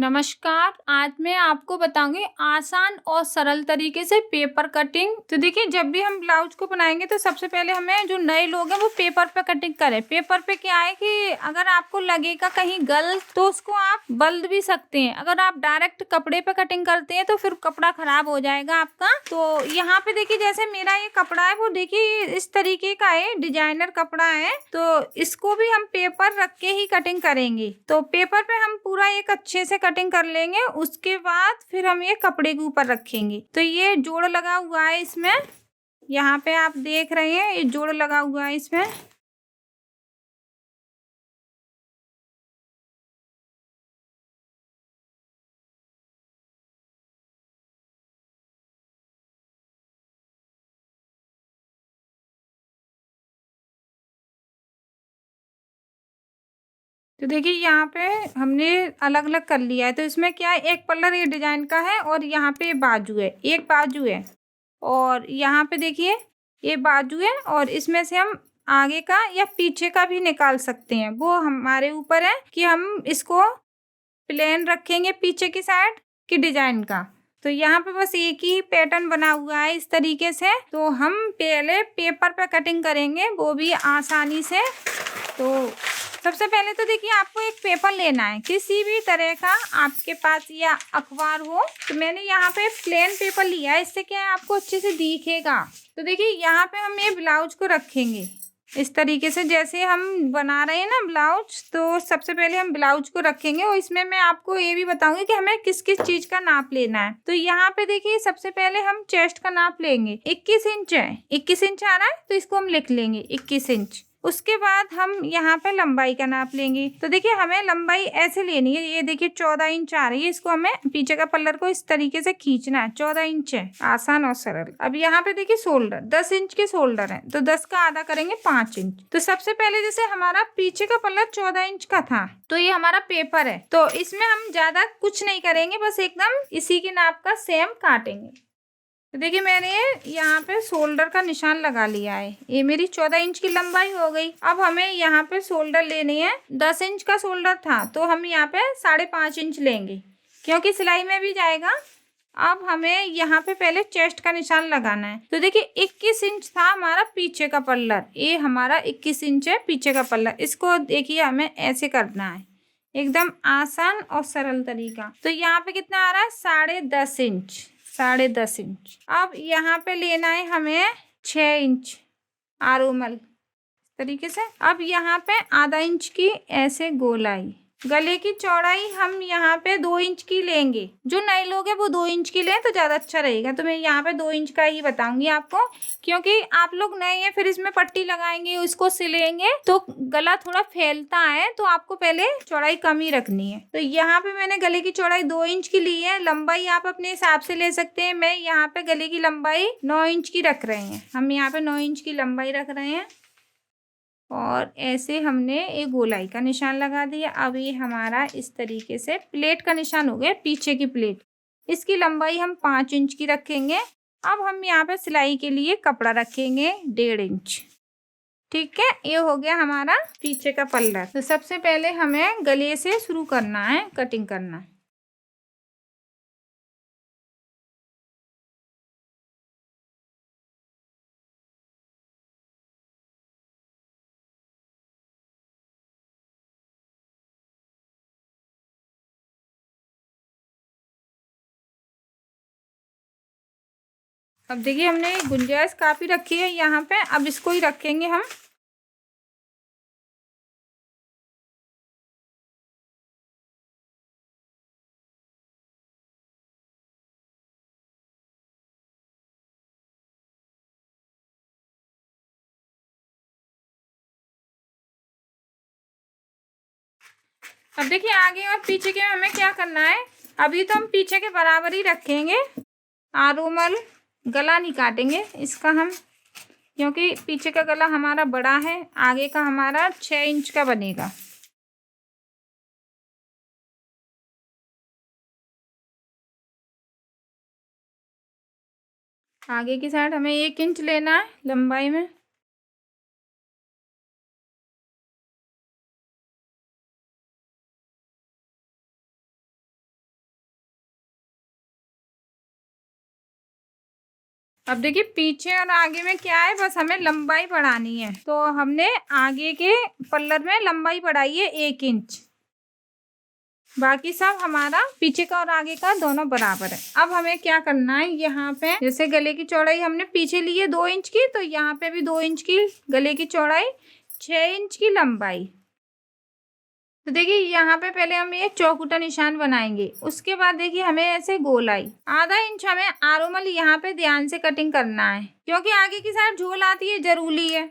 नमस्कार, आज मैं आपको बताऊँगी आसान और सरल तरीके से पेपर कटिंग। तो देखिए, जब भी हम ब्लाउज को बनाएँगे तो सबसे पहले हमें जो नए लोग हैं वो पेपर पे कटिंग करें। पेपर पे क्या है कि अगर आपको लगेगा कहीं गलत तो उसको आप बदल भी सकते हैं। अगर आप डायरेक्ट कपड़े पे कटिंग करते हैं तो फिर कपड़ा खराब हो जाएगा आपका। तो यहाँ पे देखिए, जैसे मेरा ये कपड़ा है वो देखिए इस तरीके का है, डिजाइनर कपड़ा है। तो इसको भी हम पेपर रख के ही कटिंग करेंगे। तो पेपर पे हम पूरा एक अच्छे से कटिंग कर लेंगे, उसके बाद फिर हम ये कपड़े के ऊपर रखेंगे। तो ये जोड़ लगा हुआ है इसमें, यहाँ पे आप देख रहे हैं ये जोड़ लगा हुआ है इसमें। तो देखिए यहाँ पे हमने अलग अलग कर लिया है। तो इसमें क्या है, एक पल्लर ये डिजाइन का है और यहाँ पे बाजू है, एक बाजू है और यहाँ पे देखिए ये बाजू है और इसमें से हम आगे का या पीछे का भी निकाल सकते हैं। वो हमारे ऊपर है कि हम इसको प्लेन रखेंगे पीछे की साइड की डिजाइन का। तो यहाँ पे बस एक ही पैटर्न बना हुआ है इस तरीके से। तो हम पहले पेपर पे कटिंग करेंगे, वो भी आसानी से। तो सबसे पहले तो देखिए आपको एक पेपर लेना है, किसी भी तरह का आपके पास या अखबार हो। तो मैंने यहाँ पे प्लेन पेपर लिया है, इससे क्या है आपको अच्छे से दिखेगा। तो देखिए यहाँ पे हम ये ब्लाउज को रखेंगे इस तरीके से, जैसे हम बना रहे हैं ना ब्लाउज। तो सबसे पहले हम ब्लाउज को रखेंगे और इसमें मैं आपको ये भी बताऊंगी कि हमें किस किस चीज का नाप लेना है। तो यहाँ पे देखिए सबसे पहले हम चेस्ट का नाप लेंगे, 21 इंच है, 21 इंच आ रहा है तो इसको हम लिख लेंगे 21 इंच। उसके बाद हम यहाँ पे लंबाई का नाप लेंगे। तो देखिए हमें लंबाई ऐसे लेनी है, ये देखिए 14 इंच आ रही है, इसको हमें पीछे का पल्लर को इस तरीके से खींचना है। 14 इंच है, आसान और सरल। अब यहाँ पे देखिए शोल्डर 10 इंच के शोल्डर है, तो 10 का आधा करेंगे 5 इंच। तो सबसे पहले जैसे हमारा पीछे का पल्लर 14 इंच का था, तो ये हमारा पेपर है, तो इसमें हम ज्यादा कुछ नहीं करेंगे, बस एकदम इसी के नाप का सेम काटेंगे। तो देखिए मैंने यहाँ पे शोल्डर का निशान लगा लिया है, ये मेरी 14 इंच की लंबाई हो गई। अब हमें यहाँ पे शोल्डर लेनी है, 10 इंच का शोल्डर था तो हम यहाँ पे 5.5 इंच लेंगे क्योंकि सिलाई में भी जाएगा। अब हमें यहाँ पे पहले चेस्ट का निशान लगाना है। तो देखिए 21 इंच था हमारा पीछे का पल्लर, ये हमारा 21 इंच है पीछे का पल्लर। इसको देखिए हमें ऐसे करना है, एकदम आसान और सरल तरीका। तो यहाँ पे कितना आ रहा है, 10.5 इंच, 10.5 इंच। अब यहाँ पे लेना है हमें 6 इंच आरोमल तरीके से। अब यहाँ पे आधा इंच की ऐसे गोलाई। गले की चौड़ाई हम यहाँ पे 2 इंच की लेंगे, जो नए लोग हैं वो 2 इंच की लें तो ज्यादा अच्छा रहेगा। तो मैं यहाँ पे 2 इंच का ही बताऊंगी आपको, क्योंकि आप लोग नए हैं, फिर इसमें पट्टी लगाएंगे, उसको सिलेंगे तो गला थोड़ा फैलता है, तो आपको पहले चौड़ाई कम ही रखनी है। तो यहाँ पे मैंने गले की चौड़ाई 2 इंच की ली है। लंबाई आप अपने हिसाब से ले सकते हैं, मैं यहाँ पे गले की लंबाई 9 इंच की रख रहे हैं, हम यहाँ पे 9 इंच की लंबाई रख रहे हैं। और ऐसे हमने एक गोलाई का निशान लगा दिया। अब ये हमारा इस तरीके से प्लेट का निशान हो गया, पीछे की प्लेट। इसकी लंबाई हम 5 इंच की रखेंगे। अब हम यहाँ पे सिलाई के लिए कपड़ा रखेंगे 1.5 इंच। ठीक है, ये हो गया हमारा पीछे का पल्ला। तो सबसे पहले हमें गले से शुरू करना है, कटिंग करना है। अब देखिए हमने गुंजाइश काफी रखी है यहाँ पे, अब इसको ही रखेंगे हम। अब देखिए आगे और पीछे के हमें क्या करना है, अभी तो हम पीछे के बराबर ही रखेंगे। आरोमल गला नहीं काटेंगे इसका हम, क्योंकि पीछे का गला हमारा बड़ा है, आगे का हमारा 6 इंच का बनेगा। आगे की साइड हमें 1 इंच लेना है लंबाई में। अब देखिए पीछे और आगे में क्या है, बस हमें लंबाई बढ़ानी है। तो हमने आगे के पल्लर में लंबाई बढ़ाई है 1 इंच, बाकी सब हमारा पीछे का और आगे का दोनों बराबर है। अब हमें क्या करना है, यहाँ पे जैसे गले की चौड़ाई हमने पीछे ली है 2 इंच की, तो यहाँ पे भी 2 इंच की गले की चौड़ाई, 6 इंच की लंबाई। तो देखिए यहाँ पे पहले हम ये चौकुटा निशान बनाएंगे, उसके बाद देखिए हमें ऐसे गोलाई आधा इंच हमें आरोमल यहाँ पे ध्यान से कटिंग करना है, क्योंकि आगे की साइड झोल आती है, जरूरी है।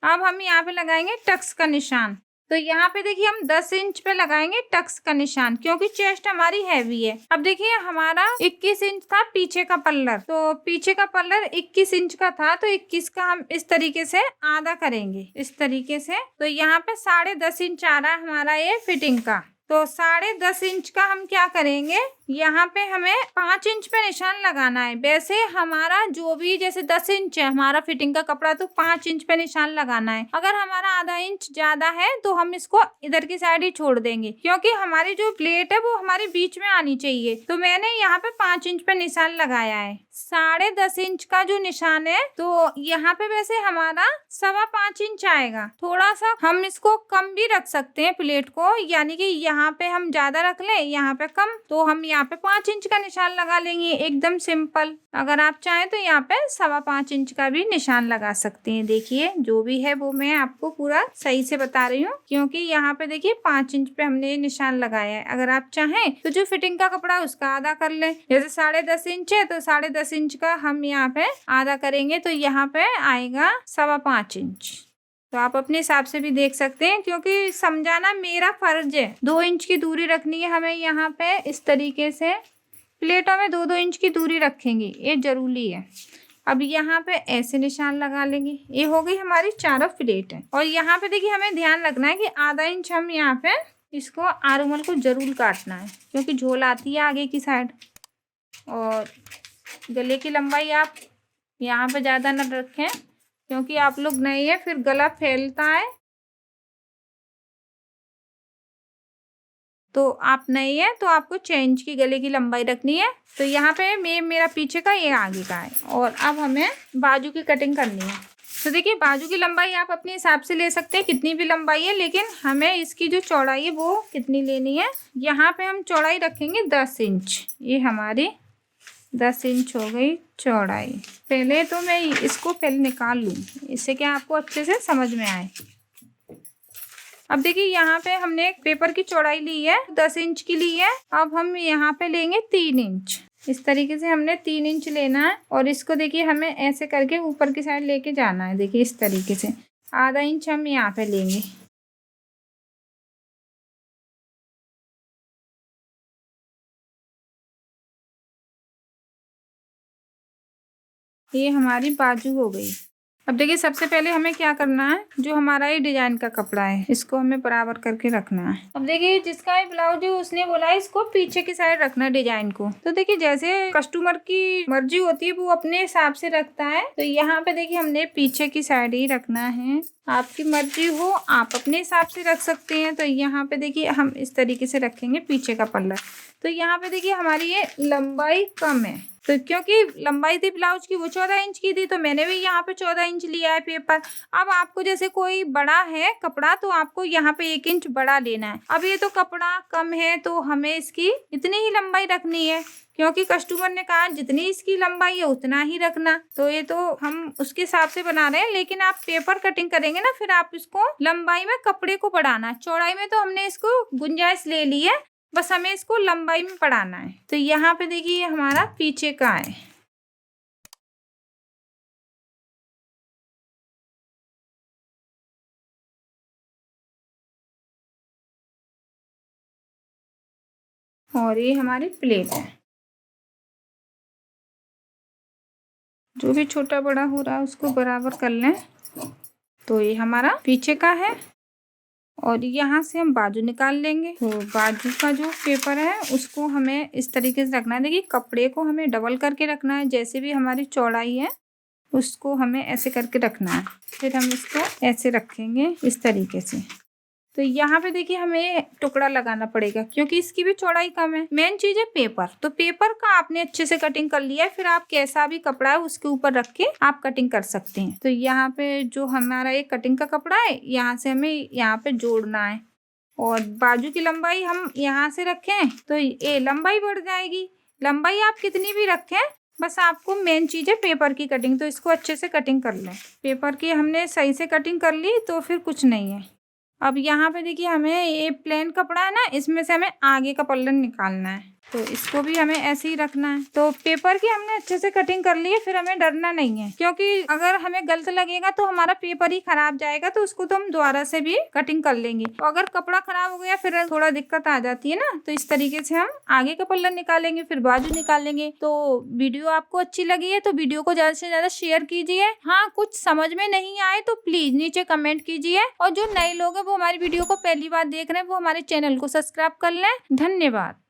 अब हम यहाँ पे लगाएंगे टक्स का निशान। तो यहाँ पे देखिए हम 10 इंच पे लगाएंगे टक्स का निशान, क्योंकि चेस्ट हमारी हैवी है। अब देखिए हमारा 21 इंच था पीछे का पल्लर, तो पीछे का पल्लर 21 इंच का था, तो 21 का हम इस तरीके से आधा करेंगे, इस तरीके से। तो यहाँ पे 10.5 इंच आ रहा है हमारा ये फिटिंग का। तो 10.5 इंच का हम क्या करेंगे, यहाँ पे हमें 5 इंच पे निशान लगाना है। वैसे हमारा जो भी जैसे 10 इंच है हमारा फिटिंग का कपड़ा, तो 5 इंच पे निशान लगाना है। अगर हमारा आधा इंच ज्यादा है तो हम इसको इधर की साइड ही छोड़ देंगे, क्योंकि हमारी जो प्लेट है वो हमारे बीच में आनी चाहिए। तो मैंने यहाँ पे 5 इंच पे निशान लगाया है। 10.5 इंच का जो निशान है, तो यहाँ पे वैसे हमारा 5.25 इंच आएगा। थोड़ा सा हम इसको कम भी रख सकते हैं प्लेट को, यानी कि यहाँ पे हम ज्यादा रख लें, यहाँ पे कम, तो हम यहाँ पे 5 इंच का निशान लगा लेंगे, एकदम सिंपल। अगर आप चाहें तो यहाँ पे 5.25 इंच का भी निशान लगा सकते हैं। देखिए जो भी है वो मैं आपको पूरा सही से बता रही हूँ, क्योंकि यहाँ पे देखिए 5 इंच पे हमने निशान लगाया है। अगर आप चाहें तो जो फिटिंग का कपड़ा है उसका आधा कर लें। जैसे 10.5 इंच है तो 10.5 इंच का हम यहाँ पे आधा करेंगे, तो यहाँ पे आएगा 5.25 इंच। तो आप अपने हिसाब से भी देख सकते हैं, क्योंकि समझाना मेरा फर्ज है। 2 इंच की दूरी रखनी है हमें यहाँ पे, इस तरीके से प्लेटों में 2-2 इंच की दूरी रखेंगे, ये जरूरी है। अब यहाँ पे ऐसे निशान लगा लेंगे। ये हो गई हमारी चारों प्लेट है। और यहाँ पे देखिए हमें ध्यान रखना है कि आधा इंच हम यहाँ पे इसको आरोमल को जरूर काटना है, क्योंकि झोल आती है आगे की साइड। और गले की लंबाई आप यहाँ पे ज़्यादा न रखें, क्योंकि आप लोग नए हैं, फिर गला फैलता है। तो आप नए हैं तो आपको 6 इंच की गले की लंबाई रखनी है। तो यहाँ पे मेरा पीछे का, ये आगे का है। और अब हमें बाजू की कटिंग करनी है। तो देखिए बाजू की लंबाई आप अपने हिसाब से ले सकते हैं, कितनी भी लंबाई है, लेकिन हमें इसकी जो चौड़ाई है वो कितनी लेनी है। यहाँ पे हम चौड़ाई रखेंगे 10 इंच। ये हमारी 10 इंच हो गई चौड़ाई। पहले तो मैं इसको पहले निकाल लूँ, इससे क्या आपको अच्छे से समझ में आए। अब देखिए यहाँ पे हमने एक पेपर की चौड़ाई ली है, 10 इंच की ली है। अब हम यहाँ पे लेंगे 3 इंच। इस तरीके से हमने 3 इंच लेना है, और इसको देखिए हमें ऐसे करके ऊपर की साइड लेके जाना है। देखिए इस तरीके से आधा इंच हम यहाँ पे लेंगे। ये हमारी बाजू हो गई। अब देखिए सबसे पहले हमें क्या करना है, जो हमारा ये डिजाइन का कपड़ा है इसको हमें बराबर करके रखना है। अब देखिए जिसका ये ब्लाउज है उसने बोला है इसको पीछे की साइड रखना है डिजाइन को। तो देखिए जैसे कस्टमर की मर्जी होती है वो अपने हिसाब से रखता है। तो यहाँ पे देखिए हमने पीछे की साइड ही रखना है। आपकी मर्जी हो, आप अपने हिसाब से रख सकते हैं। तो यहाँ पे देखिए हम इस तरीके से रखेंगे पीछे का पल्ला। तो यहाँ पे देखिए हमारी ये लंबाई कम है, तो क्योंकि लंबाई थी ब्लाउज की वो 14 इंच की थी, तो मैंने भी यहाँ पे 14 इंच लिया है पेपर। अब आपको जैसे कोई बड़ा है कपड़ा तो आपको यहाँ पे 1 इंच बड़ा लेना है। अब ये तो कपड़ा कम है तो हमें इसकी इतनी ही लंबाई रखनी है, क्योंकि कस्टमर ने कहा जितनी इसकी लंबाई है उतना ही रखना। तो ये तो हम उसके हिसाब से बना रहे हैं, लेकिन आप पेपर कटिंग करेंगे ना, फिर आप इसको लंबाई में कपड़े को बढ़ाना। चौड़ाई में तो हमने इसको गुंजाइश ले ली है, बस हमें इसको लंबाई में बढ़ाना है। तो यहाँ पे देखिए ये हमारा पीछे का है। और ये हमारी प्लेट है। जो भी छोटा बड़ा हो रहा है उसको बराबर कर लें। तो ये हमारा पीछे का है, और यहाँ से हम बाजू निकाल लेंगे। तो बाजू का जो पेपर है उसको हमें इस तरीके से रखना है। देखिए कपड़े को हमें डबल करके रखना है, जैसे भी हमारी चौड़ाई है उसको हमें ऐसे करके रखना है। फिर हम इसको ऐसे रखेंगे इस तरीके से। तो यहाँ पे देखिए हमें टुकड़ा लगाना पड़ेगा क्योंकि इसकी भी चौड़ाई कम है। मेन चीज है पेपर। तो पेपर का आपने अच्छे से कटिंग कर लिया है, फिर आप कैसा भी कपड़ा है उसके ऊपर रख के आप कटिंग कर सकते हैं। तो यहाँ पे जो हमारा एक कटिंग का कपड़ा है, यहाँ से हमें यहाँ पे जोड़ना है और बाजू की लंबाई हम यहाँ से रखें तो ये लंबाई बढ़ जाएगी। लंबाई आप कितनी भी रखें, बस आपको मेन चीज है पेपर की कटिंग। तो इसको अच्छे से कटिंग कर लें। पेपर की हमने सही से कटिंग कर ली तो फिर कुछ नहीं है। अब यहाँ पे देखिए हमें ये प्लेन कपड़ा है ना, इसमें से हमें आगे का पल्लन निकालना है, तो इसको भी हमें ऐसे ही रखना है। तो पेपर की हमने अच्छे से कटिंग कर ली है, फिर हमें डरना नहीं है क्योंकि अगर हमें गलत लगेगा तो हमारा पेपर ही खराब जाएगा। तो उसको तो हम दोबारा से भी कटिंग कर लेंगे। तो अगर कपड़ा खराब हो गया फिर थोड़ा दिक्कत आ जाती है ना। तो इस तरीके से हम आगे का पल्लन निकालेंगे, फिर बाजू निकालेंगे। तो वीडियो आपको अच्छी लगी है तो वीडियो को ज्यादा से ज्यादा शेयर कीजिए। हाँ, कुछ समझ में नहीं आए तो प्लीज नीचे कमेंट कीजिए। और जो नए लोग हैं वो हमारी वीडियो को पहली बार देख रहे हैं वो हमारे चैनल को सब्सक्राइब कर लें। धन्यवाद।